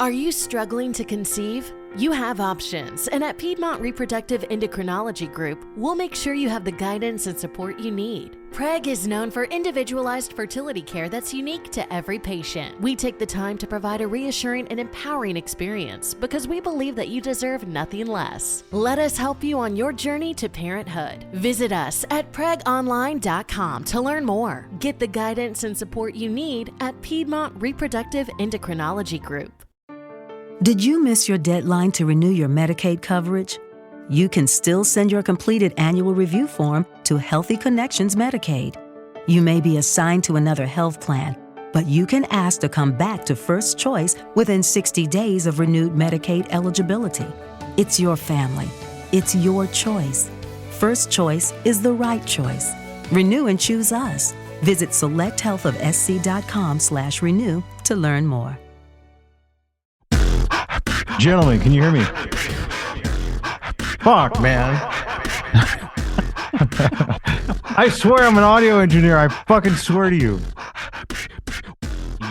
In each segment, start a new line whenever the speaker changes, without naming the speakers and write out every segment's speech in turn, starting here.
Are you struggling to conceive? You have options, and at Piedmont Reproductive Endocrinology Group, we'll make sure you have the guidance and support you need. PREG is known for individualized fertility care that's unique to every patient. We take the time to provide a reassuring and empowering experience because we believe that you deserve nothing less. Let us help you on your journey to parenthood. Visit us at pregonline.com to learn more. Get the guidance and support you need at Piedmont Reproductive Endocrinology Group.
Did you miss your deadline to renew your Medicaid coverage? You can still send your completed annual review form to Healthy Connections Medicaid. You may be assigned to another health plan, but you can ask to come back to First Choice within 60 days of renewed Medicaid eligibility. It's your family. It's your choice. First Choice is the right choice. Renew and choose us. Visit selecthealthofsc.com/renew to learn more.
Gentlemen, can you hear me? Fuck, man. I swear I'm an audio engineer. I fucking swear to you.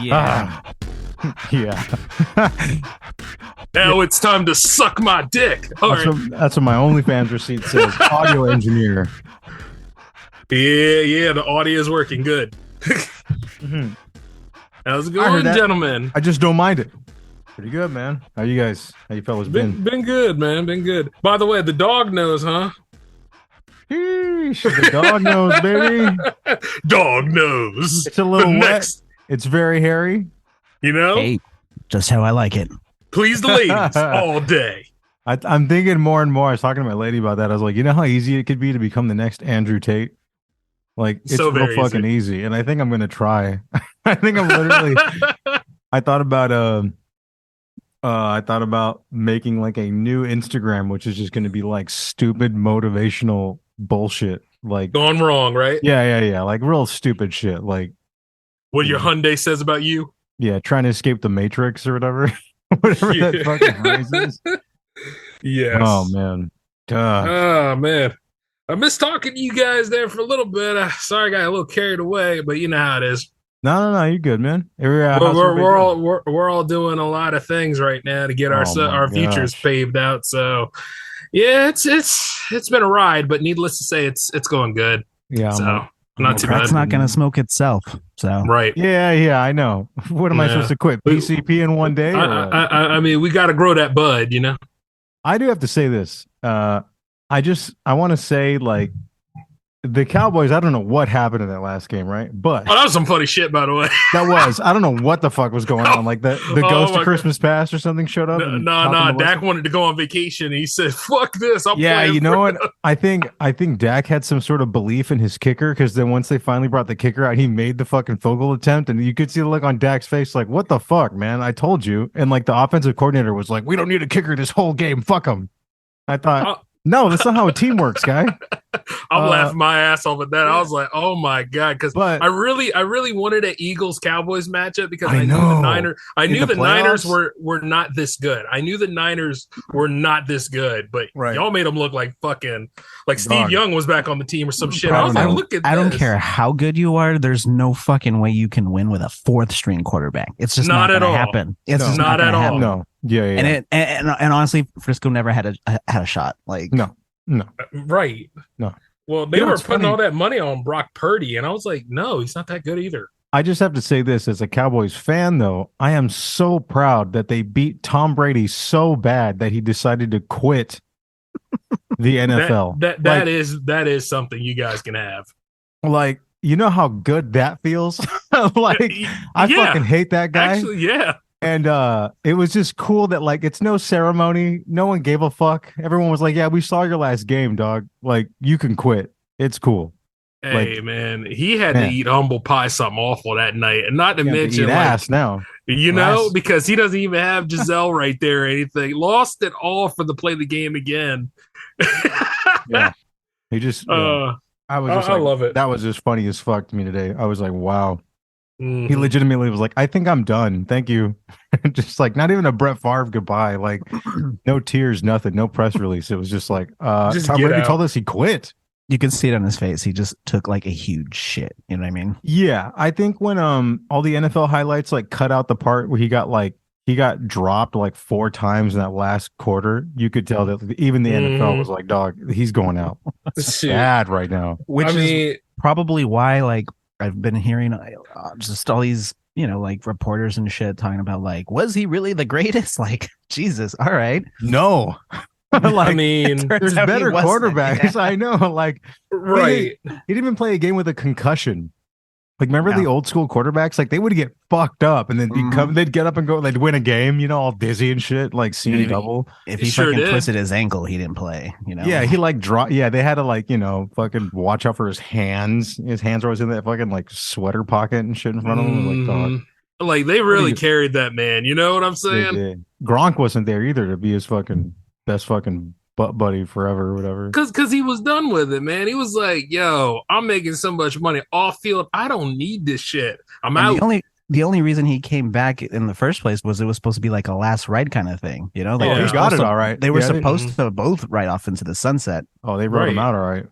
Yeah.
Yeah.
Now it's time to suck my dick.
That's what my OnlyFans receipt says. Audio engineer.
Yeah, the audio is working good.
Mm-hmm.
How's it going, gentlemen?
I just don't mind it. Pretty good, man. How you guys? How you fellas been?
Been good, man. Been good. By the way, the dog knows, huh?
Sheesh, the dog knows, baby.
Dog knows.
It's a little wet. It's very hairy.
You know?
Hey, just how I like it.
Please the ladies all day.
I'm thinking more and more. I was talking to my lady about that. I was like, you know how easy it could be to become the next Andrew Tate? Like, it's so real fucking easy. And I think I'm going to try. I think I'm literally... I thought about making like a new Instagram, which is just going to be like stupid motivational bullshit, like
gone wrong, right?
Yeah, like real stupid shit, like
what your Hyundai says about you.
Yeah, trying to escape the Matrix or whatever, whatever that fucking phrase is.
Yes.
Oh man. Gosh.
Oh man, I missed talking to you guys there for a little bit. Sorry, I got a little carried away, but you know how it is.
No, you're good, man.
We're all doing a lot of things right now to get our futures paved out. So, yeah, it's been a ride, but needless to say, it's going good.
Yeah,
so not too bad.
It's not going to smoke itself. So
right.
Yeah, I know. What am I supposed to quit? PCP in one day?
I mean, we got to grow that bud, you know.
I do have to say this. I want to say like. The Cowboys, I don't know what happened in that last game, right? But
that was some funny shit, by the way.
That was. I don't know what the fuck was going on. Like the ghost of Christmas Past or something showed up.
No. Dak wanted to go on vacation. And he said, "Fuck this."
You know what? I think Dak had some sort of belief in his kicker because then once they finally brought the kicker out, he made the fucking field goal attempt, and you could see the look on Dak's face, like, "What the fuck, man? I told you." And like the offensive coordinator was like, "We don't need a kicker this whole game. Fuck him." I thought. No, that's not how a team works, guy.
I'm laughing my ass off at that. I was like, "Oh my god!" Because I really wanted an Eagles Cowboys matchup because I knew the Niners were not this good. I knew the Niners were not this good, but y'all made them look like fucking Steve Young was back on the team or some shit. I was like, "Look at this."
I don't care how good you are. There's no fucking way you can win with a fourth string quarterback. It's just not at all. Happen. It's just not at all. Happen.
No. Yeah.
And honestly, Frisco never had a shot. Like
no.
Right.
No.
Well, they were putting all that money on Brock Purdy, and I was like, no, he's not that good either.
I just have to say this as a Cowboys fan, though. I am so proud that they beat Tom Brady so bad that he decided to quit the NFL.
That is something you guys can have.
Like, you know how good that feels? Like, I fucking hate that guy.
Actually, yeah.
And it was just cool that like it's no ceremony. No one gave a fuck. Everyone was like, "Yeah, we saw your last game, dog. Like you can quit. It's cool."
Hey man, he had to eat humble pie something awful that night, and not to mention
eat ass now.
You know, because he doesn't even have Giselle right there or anything. Lost it all for the play the game again.
Yeah, he just. I
love it.
That was just funny as fuck to me today. I was like, wow. He legitimately was like, I think I'm done. Thank you. Just like not even a Brett Favre goodbye. Like no tears, nothing, no press release. It was just like Tom Brady told us he quit.
You could see it on his face. He just took like a huge shit. You know what I mean?
Yeah. I think when all the NFL highlights like cut out the part where he got like he got dropped like 4 times in that last quarter. You could tell that even the NFL was like, dog, he's going out. It's bad right now.
Which is probably why, like, I've been hearing just all these, like reporters and shit talking about, like, was he really the greatest? Like, Jesus, all right.
No.
Like, I mean,
there's better quarterbacks.
Yeah.
I know. Like,
right.
He didn't even play a game with a concussion. Like, remember the old school quarterbacks? Like, they would get fucked up and then they'd get up and go, they'd win a game, all dizzy and shit, like seeing double.
If he fucking twisted his ankle, he didn't play,
Yeah, he like they had to like, fucking watch out for his hands. His hands were always in that fucking like sweater pocket and shit in front of him. Like, dog.
Like, they really carried that man. You know what I'm saying?
Gronk wasn't there either to be his fucking best fucking butt buddy forever or whatever.
Because he was done with it, man. He was like, yo, I'm making so much money off field. I don't need this shit. I'm out.
The only reason he came back in the first place was it was supposed to be like a last ride kind of thing. Like,
he got it all right.
They were supposed to both ride off into the sunset.
Oh, they wrote him out all right.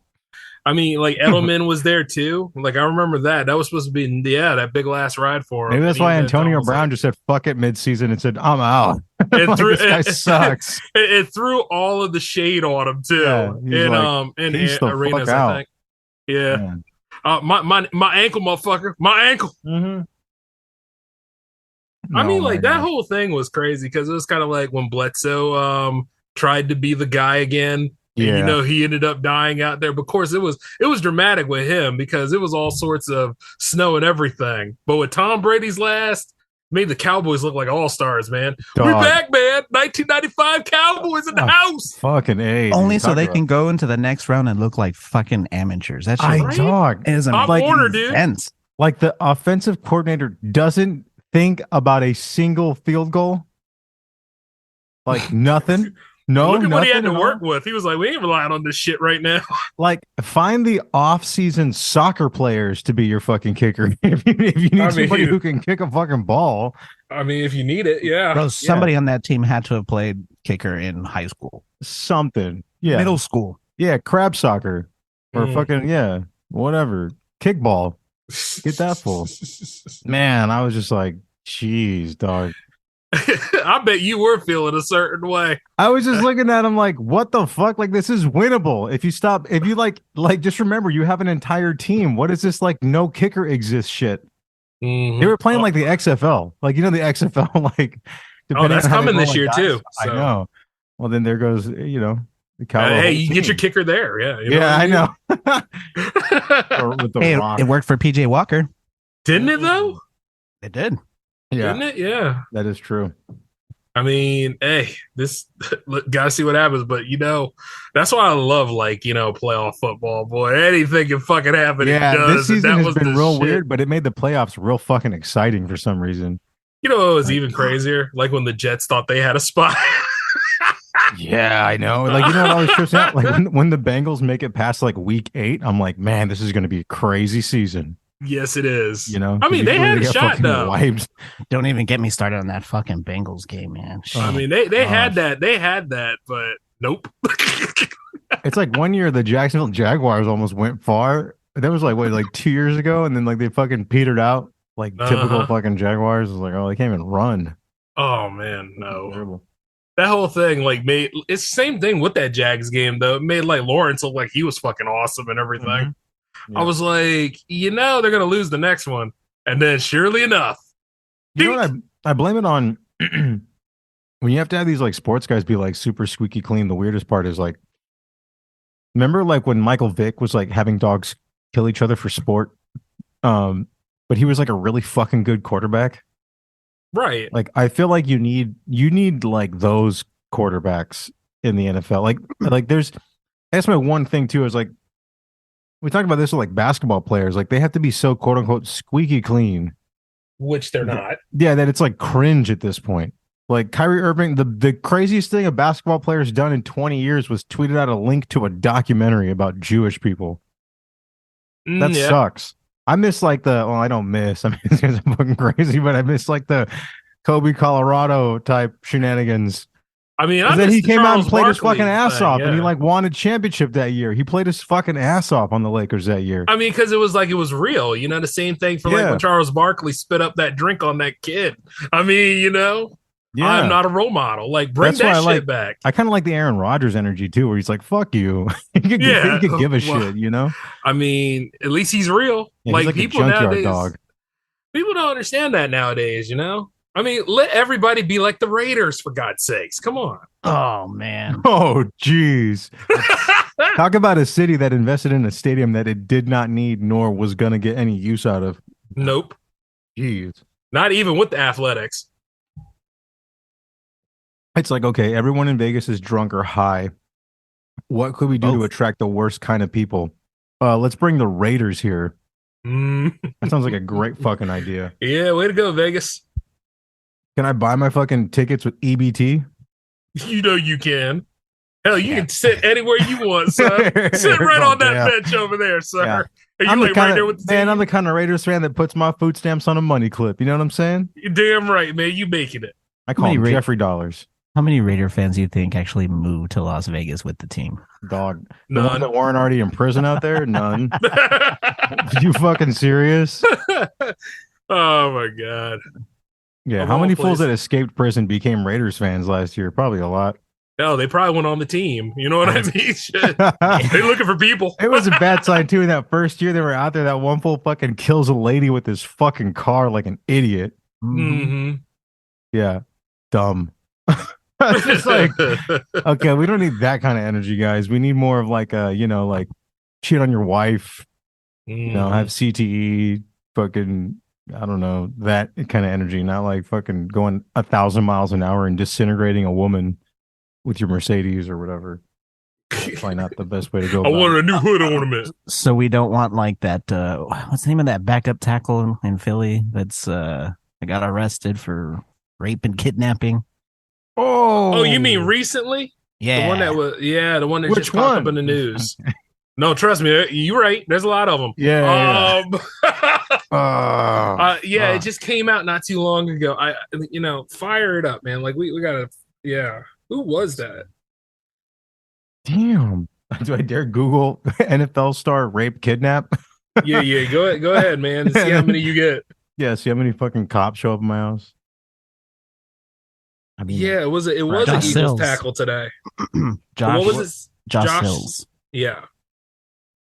I mean, like, Edelman was there too. Like, I remember that. That was supposed to be, that big last ride for him.
Maybe that's why Antonio Brown just said "fuck it" midseason and said, "I'm out." This guy sucks.
It threw all of the shade on him too. In arenas, I think. Yeah. My ankle, motherfucker. My ankle.
Mm-hmm.
I mean, like, that whole thing was crazy because it was kind of like when Bledsoe tried to be the guy again. And, he ended up dying out there. But of course, it was dramatic with him because it was all sorts of snow and everything. But with Tom Brady's last, made the Cowboys look like all-stars, man. Dog. We're back, man. 1995 Cowboys in the house.
Fucking A.
Only so they can go into the next round and look like fucking amateurs. That's just
dog.
It is
like Warner, dude.
Like, the offensive coordinator doesn't think about a single field goal. Like, nothing. No,
look at what he had to work with. He was like, we ain't relying on this shit right now. Like,
find the off-season soccer players to be your fucking kicker. if you need somebody who can kick a fucking ball.
I mean, if you need it, yeah.
Bro, somebody on that team had to have played kicker in high school.
Something. Yeah.
Middle school.
Yeah, crab soccer. Or fucking, whatever. Kickball. Get that full. Man, I was just like, jeez, dog.
I bet you were feeling a certain way.
I was just looking at him like, what the fuck? Like, this is winnable. If you like just remember, you have an entire team. What is this, like, no kicker exists shit?
Mm-hmm.
They were playing like the XFL. Like, the XFL, like,
that's coming this year too.
So. I know. Well, then there goes, the Cowboys.
Hey, you get your kicker there. Yeah.
I know.
It worked for PJ Walker.
Didn't it though?
It did.
Yeah.
Didn't it? Yeah.
That is true.
I mean, hey, this gotta see what happens, but that's why I love, like, playoff football, boy. Anything can fucking happen.
Yeah, this season has been real weird, but it made the playoffs real fucking exciting for some reason.
You know what was even crazier? Like when the Jets thought they had a spot.
Yeah, I know. Like, what always trips out? Like when the Bengals make it past like week 8, I'm like, man, this is gonna be a crazy season.
Yes, it is.
I
mean, they had a shot though.
Wiped.
Don't even get me started on that fucking Bengals game, man.
I mean, they had that. They had that, but nope.
It's like one year the Jacksonville Jaguars almost went far. That was like 2 years ago, and then like they fucking petered out like typical fucking Jaguars. It was like, oh, they can't even run.
Oh man, no. That whole thing like made it's the same thing with that Jags game though. It made like Lawrence look like he was fucking awesome and everything. Mm-hmm. Yeah. I was like, they're going to lose the next one. And then surely enough.
You know what? I blame it on when you have to have these like sports guys be like super squeaky clean. The weirdest part is like, remember like when Michael Vick was like having dogs kill each other for sport? But he was like a really fucking good quarterback.
Right.
Like, I feel like you need like those quarterbacks in the NFL. Like that's my one thing too, is like, we talk about this with like basketball players, like they have to be so quote unquote squeaky clean,
which they're not.
Yeah, that it's like cringe at this point. Like Kyrie Irving, the craziest thing a basketball player's done in 20 years was tweeted out a link to a documentary about Jewish people. That sucks. I miss like I don't miss. I mean, it's fucking crazy, but I miss like the Kobe, Colorado type shenanigans.
I mean,
then he came out and played his fucking ass off, and he like won a championship that year. He played his fucking ass off on the Lakers that year.
I mean, because it was real. The same thing for like when Charles Barkley spit up that drink on that kid. I mean, I'm not a role model. Like, bring that shit back.
I kind of like the Aaron Rodgers energy too, where he's like, "Fuck you." He could give a shit, you know.
I mean, at least he's real.
Yeah, like people nowadays, dog.
People don't understand that nowadays. You know. I mean, let everybody be like the Raiders, for God's sakes. Come on.
Oh man.
Oh jeez. Talk about a city that invested in a stadium that it did not need nor was going to get any use out of.
Nope.
Jeez.
Not even with the Athletics.
It's like, okay, everyone in Vegas is drunk or high. What could we do to attract the worst kind of people? Let's bring the Raiders here. That sounds like a great fucking idea.
Yeah, way to go, Vegas.
Can I buy my fucking tickets with EBT?
You know you can. Hell, you can sit anywhere you want, son. Sit right on that bench over there, sir. Yeah.
I'm the kind of man. I'm the kind of Raiders fan that puts my food stamps on a money clip. You know what I'm saying?
You're damn right, man. You making it.
I call him Jeffrey Dollars.
How many Raider fans do you think actually moved to Las Vegas with the team?
Dog. None. The ones that weren't already in prison out there? None. You fucking serious?
Oh my god.
Yeah. How many fools that escaped prison became Raiders fans last year? Probably a lot.
No, they probably went on the team. You know what I mean? Shit. They looking for people.
It was a bad sign too. In that first year they were out there, that one fool fucking kills a lady with his fucking car like an idiot.
Mm-hmm.
Yeah. Dumb. It's just like, okay, we don't need that kind of energy, guys. We need more of like a, like cheat on your wife, have CTE, fucking, I don't know, that kind of energy, not like fucking going 1,000 miles an hour and disintegrating a woman with your Mercedes or whatever. Probably not the best way to go.
I wanted a new hood ornament.
So we don't want like that. What's the name of that backup tackle in Philly that's got arrested for rape and kidnapping?
Oh, you mean recently?
Yeah,
the one that just popped up in the news. No, trust me, you're right. There's a lot of them.
Yeah.
It just came out not too long ago. Fire it up, man. Like we gotta. Yeah, who was that?
Damn. Do I dare Google NFL star rape kidnap?
Yeah. Go ahead, man. See how many you get.
Yeah, see how many fucking cops show up in my house.
I mean, it was an Eagles tackle today.
What
was it?
Josh Hills.
Yeah.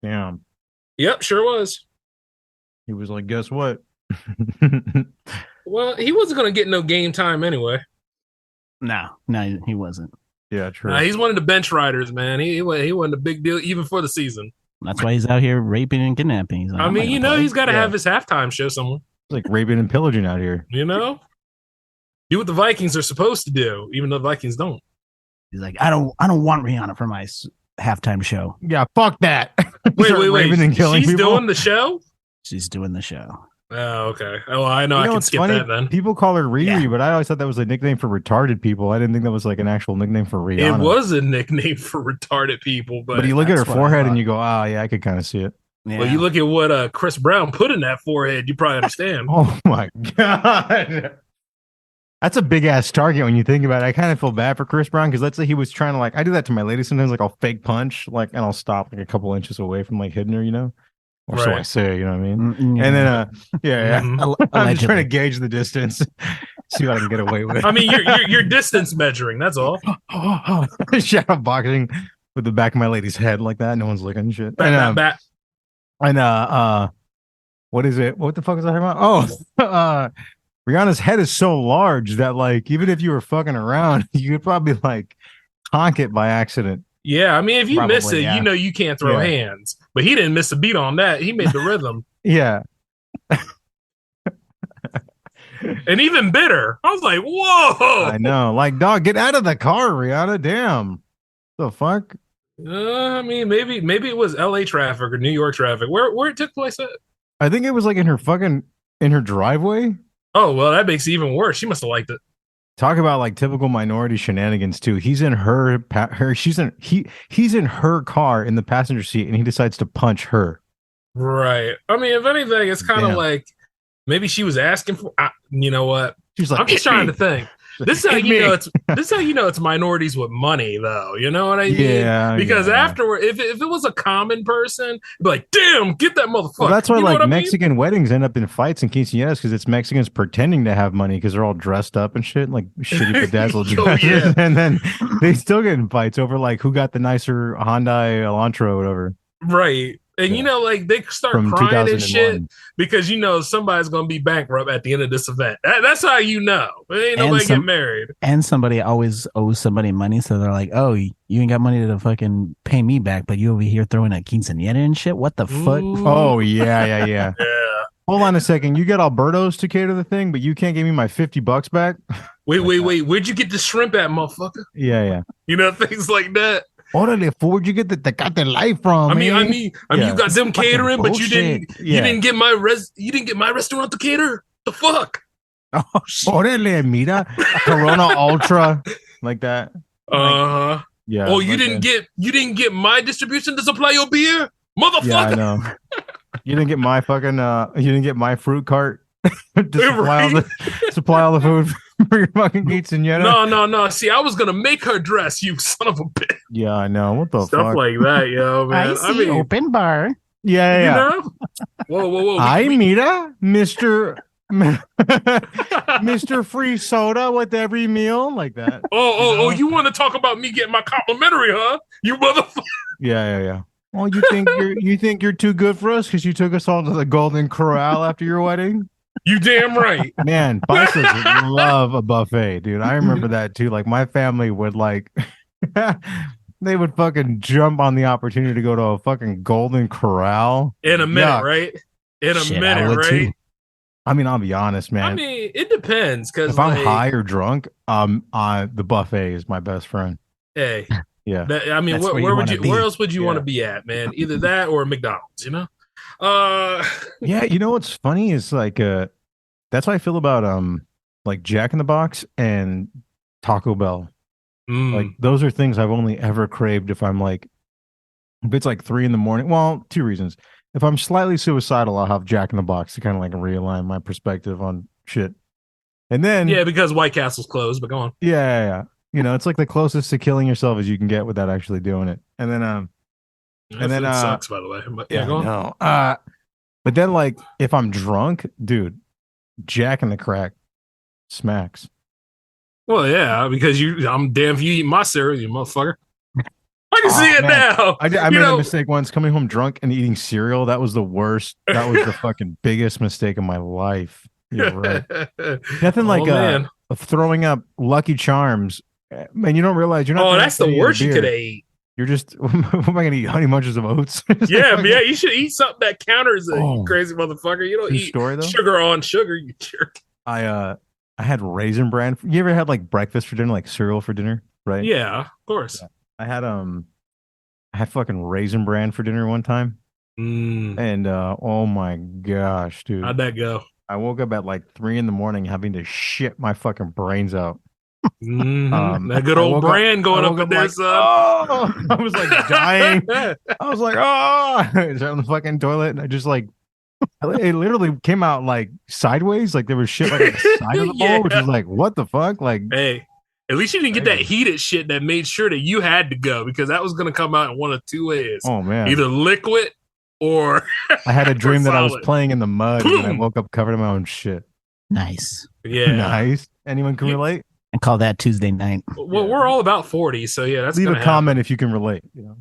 Damn.
Yep, sure was.
He was like, guess what?
Well, he wasn't going to get no game time anyway.
No, he wasn't.
Yeah, true.
Nah, he's one of the bench riders, man. He wasn't a big deal even for the season.
That's why he's out here raping and kidnapping. He's like,
he's got to have his halftime show somewhere.
It's like raping and pillaging out here.
Do what the Vikings are supposed to do, even though the Vikings don't.
He's like, I don't want Rihanna for my halftime show.
Yeah, fuck that.
Wait. She's doing the show?
She's doing the show.
Oh, okay. Oh, I know. I can skip that then.
People call her Riri, but I always thought that was a nickname for retarded people. I didn't think that was like an actual nickname for Rihanna.
It was a nickname for retarded people, but
you look at her forehead and you go, oh, yeah, I could kind of see it.
Yeah.
Well, you look at what Chris Brown put in that forehead, you probably understand.
Oh, my God. That's a big ass target when you think about it. I kind of feel bad for Chris Brown because let's say he was trying to I do that to my lady sometimes. Like I'll fake punch, and I'll stop a couple inches away from hitting her, or so I say, you know what I mean?
Mm-hmm.
And then, I'm just trying to gauge the distance, see what I can get away with.
I mean, you're distance measuring. That's all.
Shadow boxing with the back of my lady's head like that. No one's looking shit.
Bat.
And what is it? What the fuck is I talking about? Rihanna's head is so large that even if you were fucking around, you could probably honk it by accident.
Yeah, I mean, if you miss it, you can't throw hands. But he didn't miss a beat on that. He made the rhythm.
Yeah.
And even bitter. I was like, whoa.
I know. Dog, get out of the car, Rihanna. Damn. The fuck?
I mean, maybe it was LA traffic or New York traffic. Where it took place at?
I think it was in her driveway.
Oh, well, that makes it even worse. She must have liked it.
Talk about typical minority shenanigans too. He's in he's in her car in the passenger seat and he decides to punch her.
Right. I mean, if anything, it's kind of maybe she was asking for, you know what?
She's like,
I'm just trying to think. This is how you know it's minorities with money, though. You know what I mean?
Yeah.
Because afterward, if it was a common person, be like, damn, get that motherfucker.
Well, that's why
you know
like Mexican weddings end up in fights and quinceañeras because it's Mexicans pretending to have money because they're all dressed up and shit, like shitty bedazzled dresses, and then they still get in fights over like who got the nicer Hyundai Elantra or whatever.
Right. And you know, like they start from crying and shit because you know somebody's gonna be bankrupt at the end of this event. That's how you know. Ain't nobody get married.
And somebody always owes somebody money, so they're like, "Oh, you ain't got money to fucking pay me back, but you over here throwing a quinceañera and shit. What the fuck?"
Oh yeah. Hold on a second. You got Alberto's to cater the thing, but you can't give me my $50 back.
Wait. Where'd you get the shrimp at, motherfucker?
Yeah.
You know, things like that.
Orale, where'd you get the Tecate Life from?
I mean, you got them catering, but you didn't get my restaurant to cater. The fuck?
Oh shit. Orale, mira, Corona Ultra, like that.
Yeah. Oh, you didn't get my distribution to supply your beer, motherfucker. Yeah, I know.
You didn't get my fucking. You didn't get my fruit cart to supply all the food for your fucking quinceañera.
No. See, I was gonna make her dress, you son of a bitch.
Yeah, I know. What the fuck?
Stuff like that, yo, man.
I mean, open bar.
Yeah.
You know? Whoa.
Mira, Mr. Mr. Free Soda with every meal, like that.
Oh, you want to talk about me getting my complimentary, huh? You motherfucker.
Yeah. Well, you think you're too good for us because you took us all to the Golden Corral after your wedding?
You damn right.
Man, Bikers love a buffet, dude. I remember that too. Like my family would like they would fucking jump on the opportunity to go to a fucking Golden Corral.
In a minute, right? In a minute, right? Too.
I mean, I'll be honest, man.
I mean, it depends because
if I'm high or drunk, the buffet is my best friend.
Hey.
Yeah.
Where else would you want to be at, man? Either that or McDonald's, you know?
Yeah, you know what's funny is like that's how I feel about like Jack in the Box and Taco Bell. Like those are things I've only ever craved if it's like 3 a.m. Well, 2 reasons. If I'm slightly suicidal, I'll have Jack in the Box to kind of like realign my perspective on shit. And then
because White Castle's closed, but go on.
Yeah. You know, it's like the closest to killing yourself as you can get without actually doing it. And then it
sucks, by the way. But go on.
No. But then like if I'm drunk, dude, Jack in the Crack smacks.
Well, yeah, because I'm damn if you eat my cereal, you motherfucker. I can see it now.
I made a mistake once coming home drunk and eating cereal. That was the worst. That was the fucking biggest mistake of my life. You're right. Nothing like throwing up Lucky Charms. Man, you don't realize you're not.
Oh, that's the worst you could eat.
You're just. What am I gonna eat? Honey Bunches of Oats?
Yeah. You should eat something that counters it. You crazy motherfucker. You don't eat sugar on sugar. You jerk.
I had Raisin Bran. You ever had like breakfast for dinner, like cereal for dinner, right?
Yeah, of course.
Yeah. I had fucking Raisin Bran for dinner one time, and oh my gosh, dude,
how'd that go?
I woke up at like 3 a.m. having to shit my fucking brains out.
That good old Bran going up in there, son.
Oh, I was like dying. I was like, I was on the fucking toilet, and I just like, it literally came out like sideways, like there was shit like on the side of the bowl, which was like, what the fuck? Like,
hey, at least you didn't get that heated shit that made sure that you had to go because that was going to come out in one of two ways.
Oh man,
either liquid or
I had a dream that I was playing in the mud and I woke up covered in my own shit.
Nice.
Yeah.
Nice. Anyone can relate?
And call that Tuesday night.
Well, we're all about 40, so yeah, that's
leave a comment if you can relate. You know,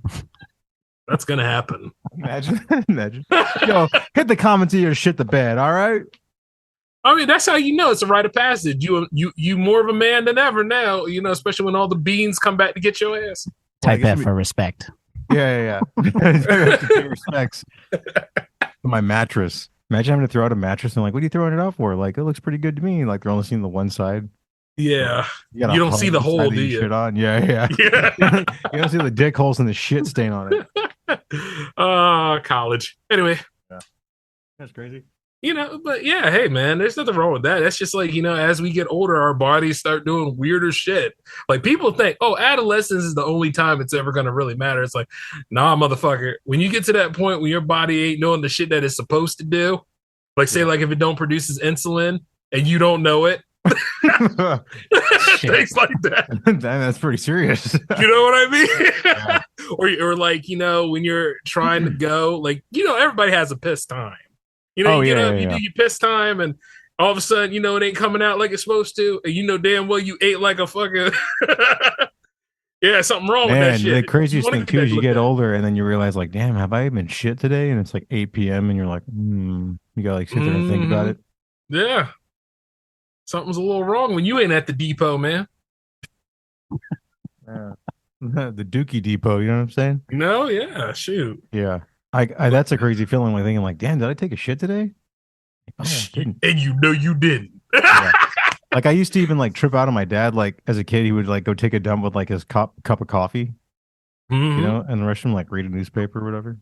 that's gonna happen.
Imagine. Yo, hit the comments here, shit the bed. All right.
I mean, that's how you know it's a rite of passage. You more of a man than ever now. You know, especially when all the beans come back to get your ass.
Type F for respect.
Yeah. Respects. My mattress. Imagine having to throw out a mattress and like, what are you throwing it out for? Like, it looks pretty good to me. Like, they're only seeing the one side.
Yeah, you don't see the hole, do you?
Shit on. Yeah. You don't see the dick holes and the shit stain on it.
College. Anyway,
that's crazy.
You know, but yeah, hey man, there's nothing wrong with that. That's just like, you know, as we get older, our bodies start doing weirder shit. Like people think, oh, adolescence is the only time it's ever gonna really matter. It's like, nah, motherfucker. When you get to that point when your body ain't doing the shit that it's supposed to do, like say like if it don't produces insulin and you don't know it. Things like that.
That's pretty serious.
You know what I mean? Yeah. or like, when you're trying to go, like, everybody has a piss time. You get up, you do your piss time, and all of a sudden, it ain't coming out like it's supposed to. And damn well you ate like a fucking something wrong with that shit.
The craziest thing too is you get older and then you realize, like, damn, have I even shit today? And it's like 8 p.m. and you're like, you gotta like sit there and think about it.
Yeah. Something's a little wrong when you ain't at the depot, man.
Yeah. The Dookie Depot, you know what I'm saying?
No, yeah, shoot.
Yeah. I that's a crazy feeling when thinking like, damn, did I take a shit today?
Oh, and you didn't.
Yeah. Like I used to even like trip out on my dad. Like as a kid, he would like go take a dump with like his cup of coffee, and the rest of him like read a newspaper or whatever.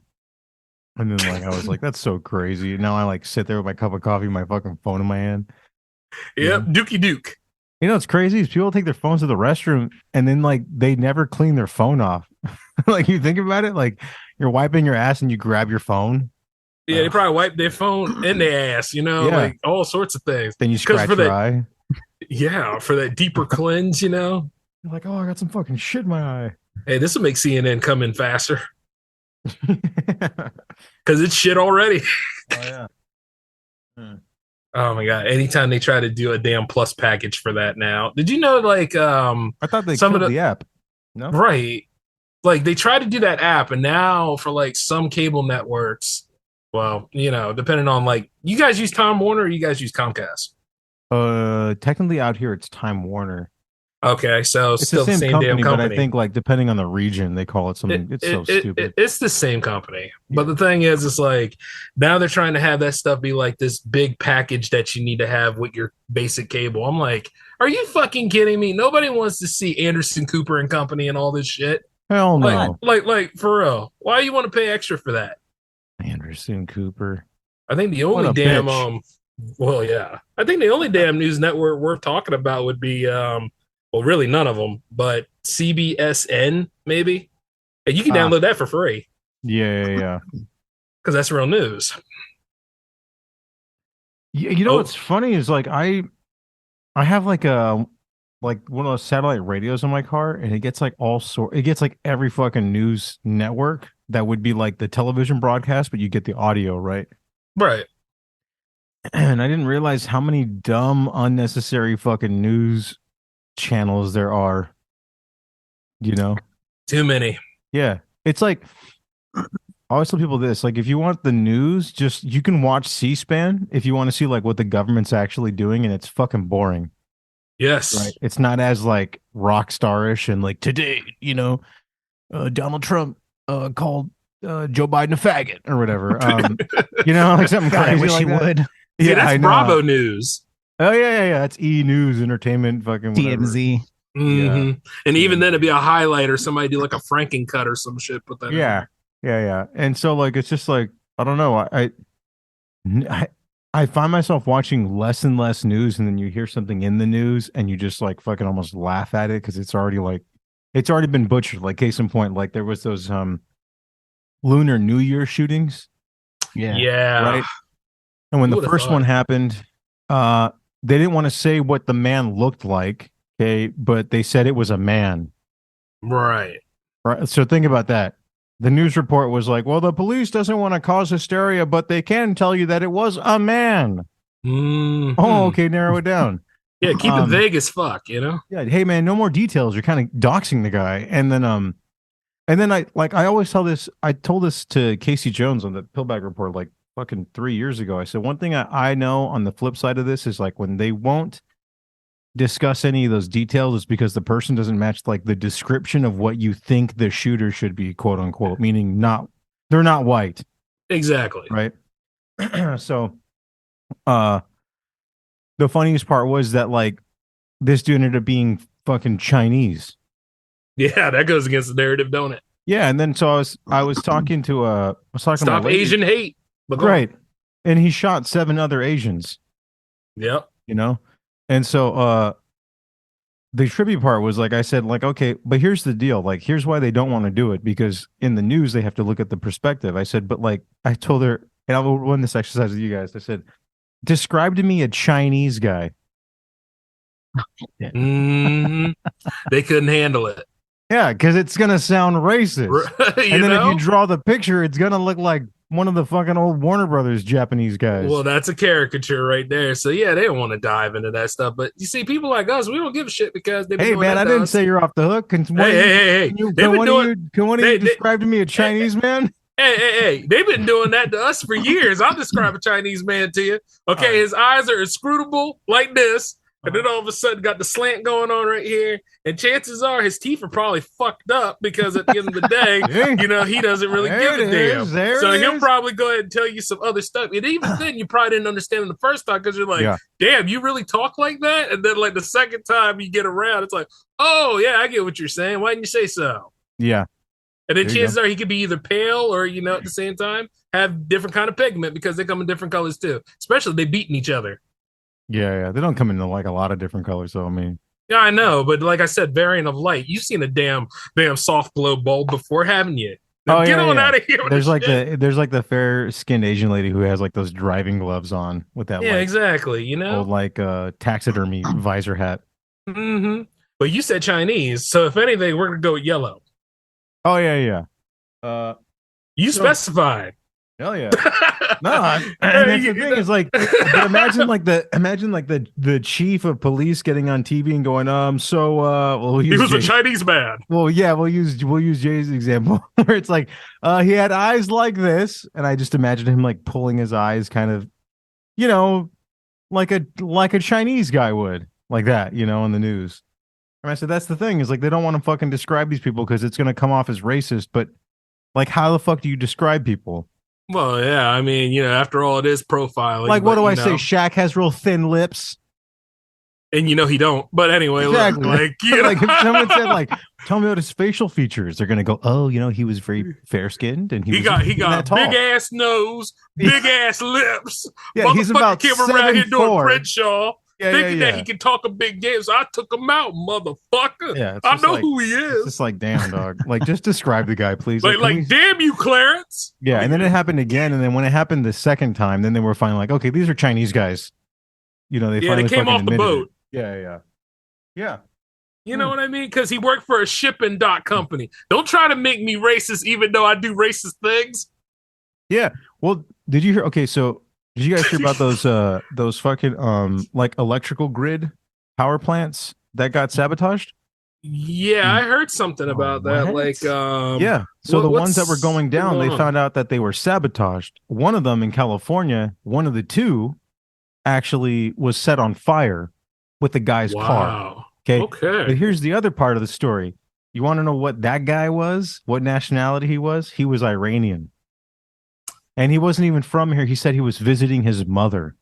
And then like I was like, that's so crazy. Now I like sit there with my cup of coffee, my fucking phone in my hand.
Yep, Dookie Duke.
It's crazy is people take their phones to the restroom and then like they never clean their phone off. Like you think about it, like you're wiping your ass and you grab your phone.
Yeah, they probably wipe their phone in their ass, like all sorts of things.
Then you scratch your eye.
Yeah, for that deeper cleanse, You're
like, oh, I got some fucking shit in my eye.
Hey, this will make CNN come in faster. Because it's shit already.
Oh, yeah.
Oh, my God. Anytime they try to do a damn plus package for that now. Did you know, like... I
thought they killed the app. No?
Right. Like, they tried to do that app, and now for, like, some cable networks, well, depending on, like... You guys use Time Warner or you guys use Comcast?
Technically out here it's Time Warner.
Okay, so it's still the same damn company.
But I think like depending on the region, they call it something. It's so stupid.
It's the same company, but the thing is, it's like now they're trying to have that stuff be like this big package that you need to have with your basic cable. I'm like, are you fucking kidding me? Nobody wants to see Anderson Cooper and Company and all this shit.
Hell no.
Like for real. Why you want to pay extra for that?
Anderson Cooper.
I think the only damn well, yeah. I think the only damn news network worth talking about would be well, really none of them, but CBSN maybe. And you can download that for free.
Yeah.
Because that's real news.
What's funny is like I have like one of those satellite radios in my car, and it gets like it gets like every fucking news network that would be like the television broadcast, but you get the audio, right?
Right.
And I didn't realize how many dumb, unnecessary fucking news channels there are.
Too many.
Yeah. It's like, I always tell people this, like, if you want the news, you can watch C-SPAN if you want to see like what the government's actually doing, and it's fucking boring.
Yes.
Right. It's not as like rock starish and like today, Donald Trump called Joe Biden a faggot or whatever. Like something crazy.
I wish
like
he would.
Yeah, that's Bravo News.
Oh yeah. That's E News Entertainment, fucking whatever.
TMZ.
Mm-hmm. Yeah. And even then, it'd be a highlight or somebody do like a Franken cut or some shit. Put that.
Yeah. And so like it's just like I don't know. I find myself watching less and less news, and then you hear something in the news, and you just like fucking almost laugh at it because it's already been butchered. Like case in point, like there was those Lunar New Year shootings.
Yeah.
Right. And when the first one happened, they didn't want to say what the man looked like, okay, but they said it was a man.
Right.
So think about that. The news report was like, well, the police doesn't want to cause hysteria, but they can tell you that it was a man.
Mm-hmm.
Oh, okay, narrow it down.
Yeah, keep it vague as fuck, Yeah,
hey man, no more details. You're kind of doxing the guy. And then I always tell this, I told this to Casey Jones on the Pillbag Report like fucking 3 years ago. I said, one thing I know on the flip side of this is like when they won't discuss any of those details, it's because the person doesn't match like the description of what you think the shooter should be, quote unquote, meaning they're not white.
Exactly.
Right. So the funniest part was that like this dude ended up being fucking Chinese.
Yeah, that goes against the narrative, don't it?
Yeah, and then so I was talking to
Stop Asian hate.
Right. And he shot 7 other Asians.
Yep.
And so the trippy part was like I said, like, okay, but here's the deal. Like, here's why they don't want to do it, because in the news they have to look at the perspective. I said, but like I told her, and I'll run this exercise with you guys. I said, describe to me a Chinese guy.
They couldn't handle it.
Yeah, because it's gonna sound racist. And then if you draw the picture, it's gonna look like one of the fucking old Warner Brothers Japanese guys.
Well, that's a caricature right there. So yeah, they don't want to dive into that stuff. But you see, people like us, we don't give a shit because they've been
Hey man, I didn't say you're off the hook. Can one of you describe to me a Chinese man?
Hey, they've been doing that to us for years. I'll describe a Chinese man to you. Okay, his eyes are inscrutable like this. And then all of a sudden got the slant going on right here. And chances are his teeth are probably fucked up because at the end of the day, he doesn't really give a damn. So he'll probably go ahead and tell you some other stuff. And even then, you probably didn't understand it the first time because you're like, damn, you really talk like that? And then like the second time you get around, it's like, oh, yeah, I get what you're saying. Why didn't you say so?
Yeah.
And then chances are he could be either pale or, at the same time, have different kind of pigment because they come in different colors too. Especially they beating each other.
Yeah, they don't come in like a lot of different colors. So I mean,
yeah, I know, but like I said, variant of light. You've seen a damn soft glow bulb before, haven't you? Now get on out of here.
There's the fair skinned Asian lady who has like those driving gloves on with that.
Yeah, exactly.
old like taxidermy visor hat.
Mm-hmm. But you said Chinese, so if anything, we're gonna go with yellow.
Oh yeah.
You specified.
Hell yeah. No, and that's the thing is like, imagine the chief of police getting on TV and going, he
was a Chinese man.
Well, yeah, we'll use Jay's example where it's like, he had eyes like this, and I just imagined him like pulling his eyes, kind of, like a Chinese guy would, like that, in the news. And I said, that's the thing is like they don't want to fucking describe these people because it's going to come off as racist, but like, how the fuck do you describe people?
Well, yeah, I mean, after all, it is profiling.
Like, what do I say? Shaq has real thin lips.
And he don't. But anyway,
exactly.
Look,
like if someone said, like, tell me about his facial features, they're gonna go, oh, he was very fair skinned and he got
big ass nose, big ass lips.
Yeah, he's about
came around here doing Crenshaw.
Yeah,
thinking that he can talk a big game, so I took him out, motherfucker.
Yeah,
I know who he is.
It's just like, damn, dog. Like, just describe the guy, please.
Damn you, Clarence.
Yeah, and then it happened again, and then when it happened the second time, then they were finally like, okay, these are Chinese guys. They
came off the boat.
Yeah.
You know what I mean? Because he worked for a shipping dock company. Don't try to make me racist, even though I do racist things.
Yeah. Well, did you hear? Okay, so. Did you guys hear about those fucking like electrical grid power plants that got sabotaged?
Yeah, I heard something about that. Like,
so the ones that were going down, they found out that they were sabotaged. One of them in California, one of the two, actually was set on fire with the guy's car. Okay. But here's the other part of the story. You want to know what that guy was? What nationality he was? He was Iranian. And he wasn't even from here. He said he was visiting his mother.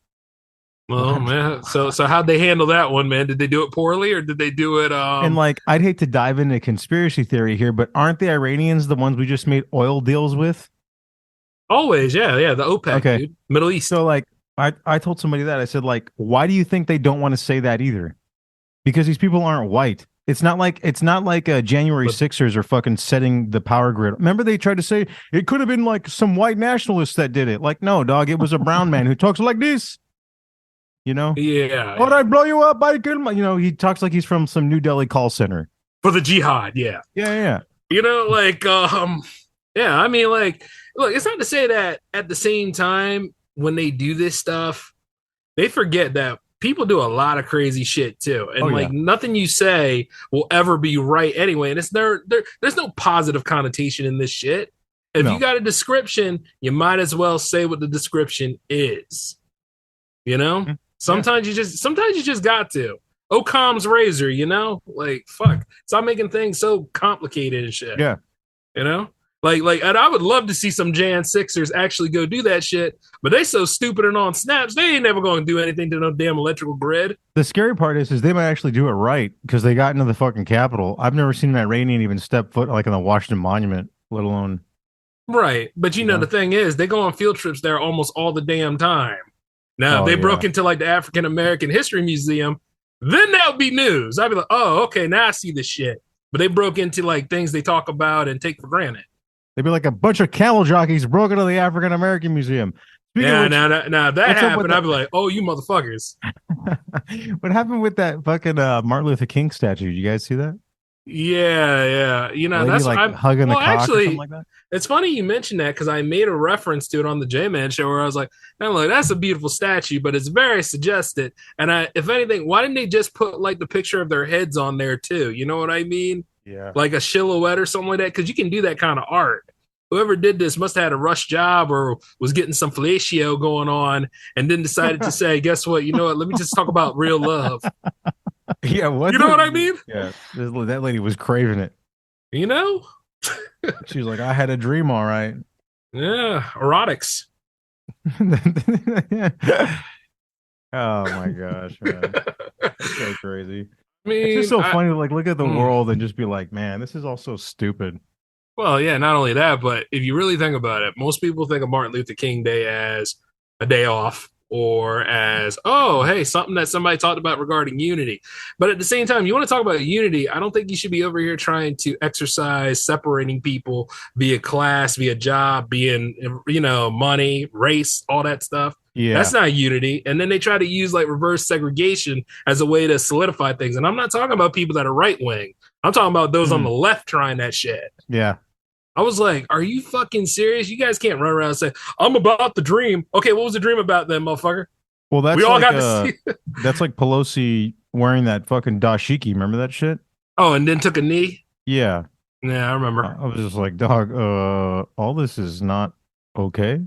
Oh man! So how'd they handle that one, man? Did they do it poorly, or did they do it?
And like, I'd hate to dive into conspiracy theory here, but aren't the Iranians the ones we just made oil deals with?
Always, yeah, the OPEC, dude. Middle East.
So like, I told somebody that I said like, why do you think they don't want to say that either? Because these people aren't white. It's not like January Sixers are fucking setting the power grid. Remember they tried to say it could have been like some white nationalists that did it. Like, no, dog, it was a brown man who talks like this.
Yeah.
Would I blow you up? He talks like he's from some New Delhi call center
for the jihad. Yeah.
Yeah.
Yeah. I mean, like, look, it's not to say that at the same time when they do this stuff, they forget that people do a lot of crazy shit too, and nothing you say will ever be right anyway. And there's no positive connotation in this shit. If you got a description, you might as well say what the description is. Sometimes you just got to. Occam's razor, like fuck. Stop making things so complicated and shit.
Yeah,
Like, and I would love to see some Jan Sixers actually go do that shit, but they so stupid and on snaps, they ain't never going to do anything to no damn electrical grid.
The scary part is they might actually do it right because they got into the fucking Capitol. I've never seen an Iranian even step foot like in the Washington Monument, let alone.
Right, but the thing is, they go on field trips there almost all the damn time. Now, if they broke into like the African American History Museum, then that would be news. I'd be like, oh, okay, now I see this shit. But they broke into like things they talk about and take for granted.
They'd be like a bunch of camel jockeys broke into the African American Museum.
Now that happened, I'd be like, oh, you motherfuckers.
What happened with that fucking Martin Luther King statue? Did you guys see that?
Yeah.
That's like I'm hugging the cock actually, or something like that.
It's funny you mentioned that because I made a reference to it on the J-Man show where I was like, that's a beautiful statue, but it's very suggested. And if anything, why didn't they just put like the picture of their heads on there too? You know what I mean?
Yeah.
Like a silhouette or something like that. Because you can do that kind of art. Whoever did this must have had a rush job or was getting some fellatio going on and then decided to say, guess what? You know what? Let me just talk about real love.
Yeah.
What I mean?
Yeah. That lady was craving it.
You know?
She was like, I had a dream, all right.
Yeah. Erotics.
Oh my gosh, man. That's so crazy.
I mean,
it's just so funny to like look at the world and just be like, man, this is all so stupid.
Well, yeah, not only that, but if you really think about it, most people think of Martin Luther King Day as a day off or as, oh, hey, something that somebody talked about regarding unity. But at the same time, you want to talk about unity, I don't think you should be over here trying to exercise separating people via class, via job, being, money, race, all that stuff.
Yeah.
That's not unity. And then they try to use like reverse segregation as a way to solidify things. And I'm not talking about people that are right wing. I'm talking about those on the left trying that shit.
Yeah.
I was like, are you fucking serious? You guys can't run around and say, I'm about the dream. Okay, what was the dream about then, motherfucker?
Well, we all got to see. That's like Pelosi wearing that fucking dashiki. Remember that shit?
Oh, and then took a knee?
Yeah.
Yeah, I remember.
I was just like, dog, all this is not okay.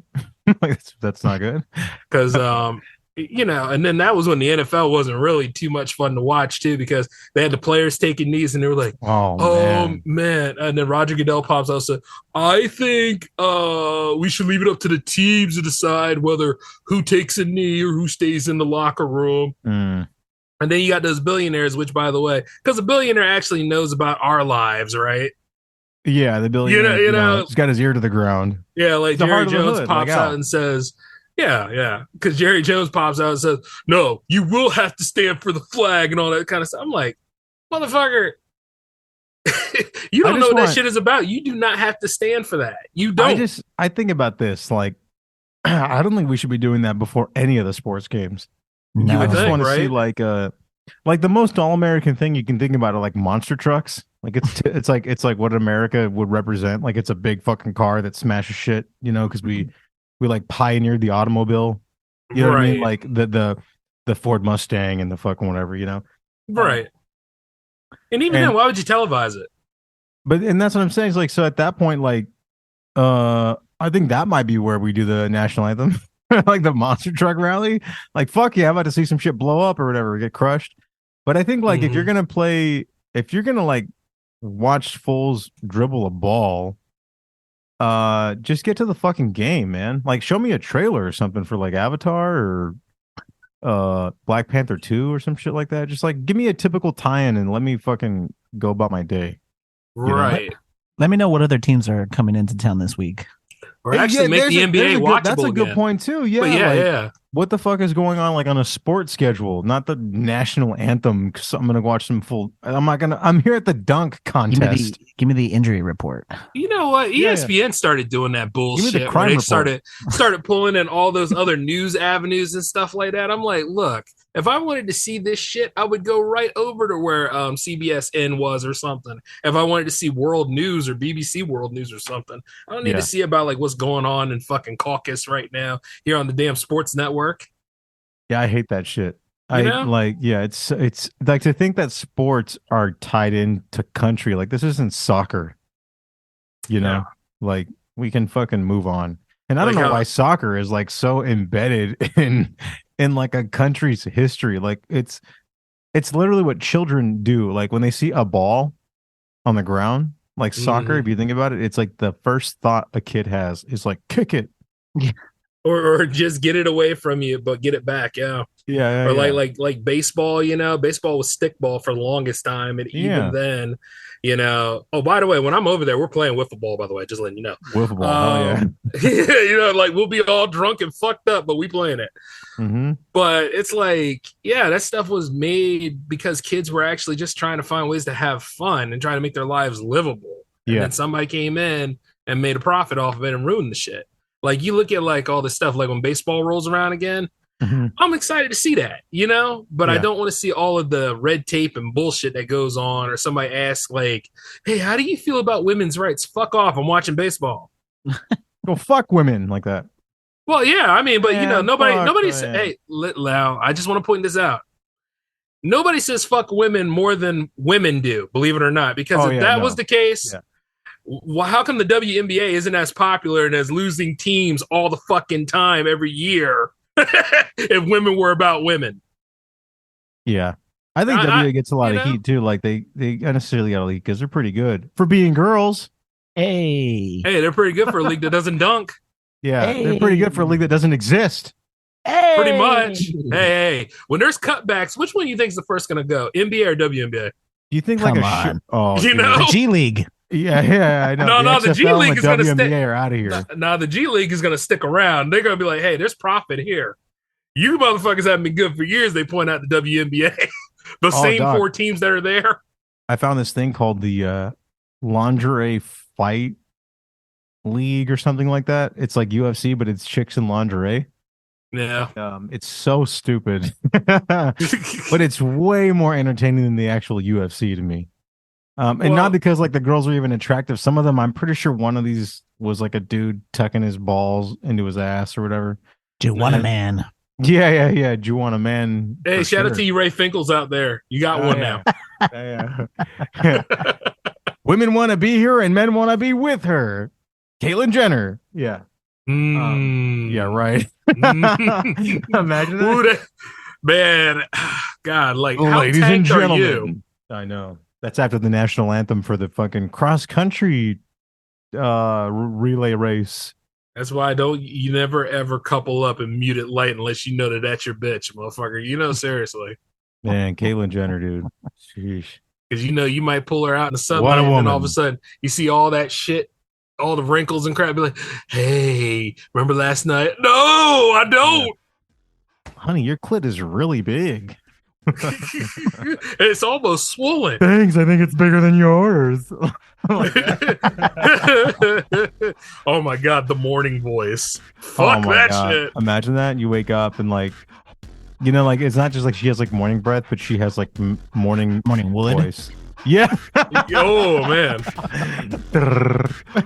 Like, that's not good.
Because, and then that was when the NFL wasn't really too much fun to watch, too, because they had the players taking knees and they were like, oh man. And then Roger Goodell pops out and said, I think we should leave it up to the teams to decide who takes a knee or who stays in the locker room.
Mm.
And then you got those billionaires, which, by the way, because a billionaire actually knows about our lives, right?
Yeah, the billionaire, he's got his ear to the ground.
Yeah, like Jerry Jones pops out and says, yeah, because Jerry Jones pops out and says, no, you will have to stand for the flag and all that kind of stuff. I'm like, motherfucker, you don't know what that shit is about. You do not have to stand for that. You don't.
I think about this, like, I don't think we should be doing that before any of the sports games.
No.
I just want to see like the most all-American thing you can think about are like monster trucks. Like it's like what America would represent. Like it's a big fucking car that smashes shit, because we like pioneered the automobile. You know what I mean? Like the Ford Mustang and the fucking whatever,
Right. And even then, why would you televise it?
And that's what I'm saying. Is like, so at that point, like, I think that might be where we do the national anthem. Like the monster truck rally. Like, fuck yeah, I'm about to see some shit blow up or whatever, get crushed. But I think like if you're gonna like watch fools dribble a ball, just get to the fucking game, man. Like show me a trailer or something for like Avatar or Black Panther 2 or some shit like that. Just like give me a typical tie-in and let me fucking go about my day.
Right.
Let me know what other teams are coming into town this week.
Or actually make the NBA watchable.
That's a good
again.
point too. Yeah,
yeah.
What the fuck is going on like on a sports schedule? Not the national anthem. Cause I'm gonna watch some full. I'm here at the dunk contest.
Give me the injury report.
You know what? ESPN started doing that bullshit. Give me the crime report. started pulling in all those other news avenues and stuff like that. I'm like, look, if I wanted to see this shit, I would go right over to where CBSN was or something. If I wanted to see World News or BBC World News or something, I don't need to see about like what's going on in fucking caucus right now here on the damn sports network.
Yeah, I hate that shit. It's like to think that sports are tied into country. Like this isn't soccer, like we can fucking move on. And I don't know why soccer is like so embedded in like a country's history. Like it's literally what children do. Like when they see a ball on the ground, like soccer, if you think about it, it's like the first thought a kid has is like kick it.
Or just get it away from you, but get it back. Yeah. Or like baseball, baseball was stickball for the longest time. And even then, oh, by the way, when I'm over there, we're playing wiffle ball, by the way, just letting you know.
Wiffle ball,
like we'll be all drunk and fucked up, but we playing it.
Mm-hmm.
But it's like, that stuff was made because kids were actually just trying to find ways to have fun and trying to make their lives livable. And then somebody came in and made a profit off of it and ruined the shit. Like you look at like all the stuff like when baseball rolls around again, I'm excited to see that, you know, but I don't want to see all of the red tape and bullshit that goes on, or somebody asks like, hey, how do you feel about women's rights? Fuck off. I'm watching baseball.
Go fuck women like that.
Well, yeah, I mean, but you know, nobody said, hey, Lau, I just want to point this out. Nobody says fuck women more than women do, believe it or not, because if that was the case, well, how come the WNBA isn't as popular and as losing teams all the fucking time every year if women were about women?
Yeah. I think WNBA gets a lot of heat too. Like they necessarily got a league because they're pretty good for being girls.
Hey,
they're pretty good for a league that doesn't dunk.
Yeah, they're pretty good for a league that doesn't exist.
Hey.
Pretty much. Hey, when there's cutbacks, which one do you think is the first going to go? NBA or WNBA?
Do you think like
you know,
the G League?
Yeah, I know.
No, the G League is going to stick.
Are out of here.
No, the G League is going to stick around. They're going to be like, hey, there's profit here. You motherfuckers haven't been good for years. They point out the WNBA, the same four teams that are there.
I found this thing called the lingerie fight league or something like that. It's like UFC, but it's chicks in lingerie.
Yeah.
It's so stupid, but it's way more entertaining than the actual UFC to me. And not because like the girls are even attractive. Some of them, I'm pretty sure one of these was like a dude tucking his balls into his ass or whatever.
Juwanna Man.
Yeah. Juwanna Man.
Hey, shout out to you, Ray Finkles out there. You got one now.
Women want to be here and men want to be with her. Caitlyn Jenner. Yeah. Yeah, right. Imagine that.
Man, God, like,
ladies and gentlemen.
You?
I know. That's after the national anthem for the fucking cross country relay race.
That's why you never ever couple up and mute it light unless you know that that's your bitch, motherfucker. You know, seriously.
Man, Caitlyn Jenner, dude. Sheesh.
Because you know you might pull her out in the sunlight and all of a sudden you see all that shit, all the wrinkles and crap. Be like, hey, remember last night? No, I don't.
Yeah. Honey, your clit is really big.
It's almost swollen.
Thanks. I think it's bigger than yours.
Oh my God, the morning voice. Fuck that shit.
Imagine that. You wake up and like, you know, like it's not just like she has like morning breath, but she has like morning
wood
voice. Yeah.
Oh man.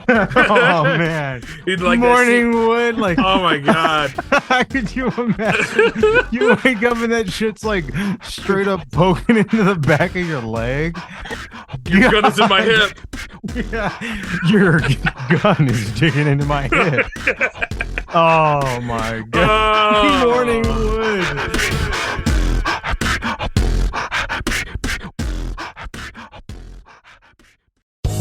Oh man.
He'd like
morning wood. Like,
oh my God.
How could you imagine? You wake up and that shit's like straight up poking into the back of your leg.
Your gun is in my hip.
Yeah. Your gun is digging into my hip. Oh my God. Morning wood.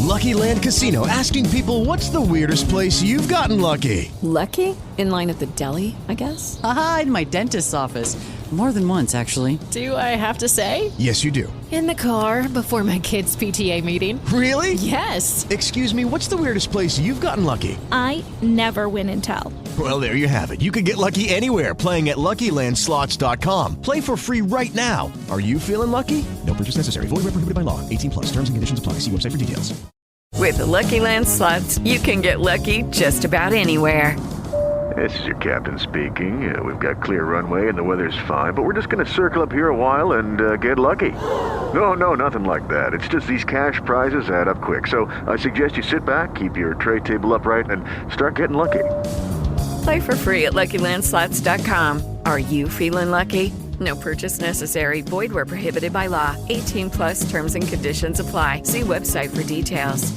Lucky Land Casino, asking people, what's the weirdest place you've gotten lucky?
Lucky? In line at the deli, I guess?
Aha, in my dentist's office. More than once, actually.
Do I have to say?
Yes, you do.
In the car before my kids' PTA meeting.
Really?
Yes.
Excuse me, what's the weirdest place you've gotten lucky?
I never win and tell.
Well, there you have it. You can get lucky anywhere, playing at LuckyLandSlots.com. Play for free right now. Are you feeling lucky? No purchase necessary. Void where prohibited by law. 18+. Terms and conditions apply. See website for details.
With the Lucky Land Slots, you can get lucky just about anywhere.
This is your captain speaking. We've got clear runway and the weather's fine, but we're just going to circle up here a while and get lucky. No, nothing like that. It's just these cash prizes add up quick. So I suggest you sit back, keep your tray table upright, and start getting lucky.
Play for free at LuckyLandSlots.com. Are you feeling lucky? No purchase necessary. Void where prohibited by law. 18+ terms and conditions apply. See website for details.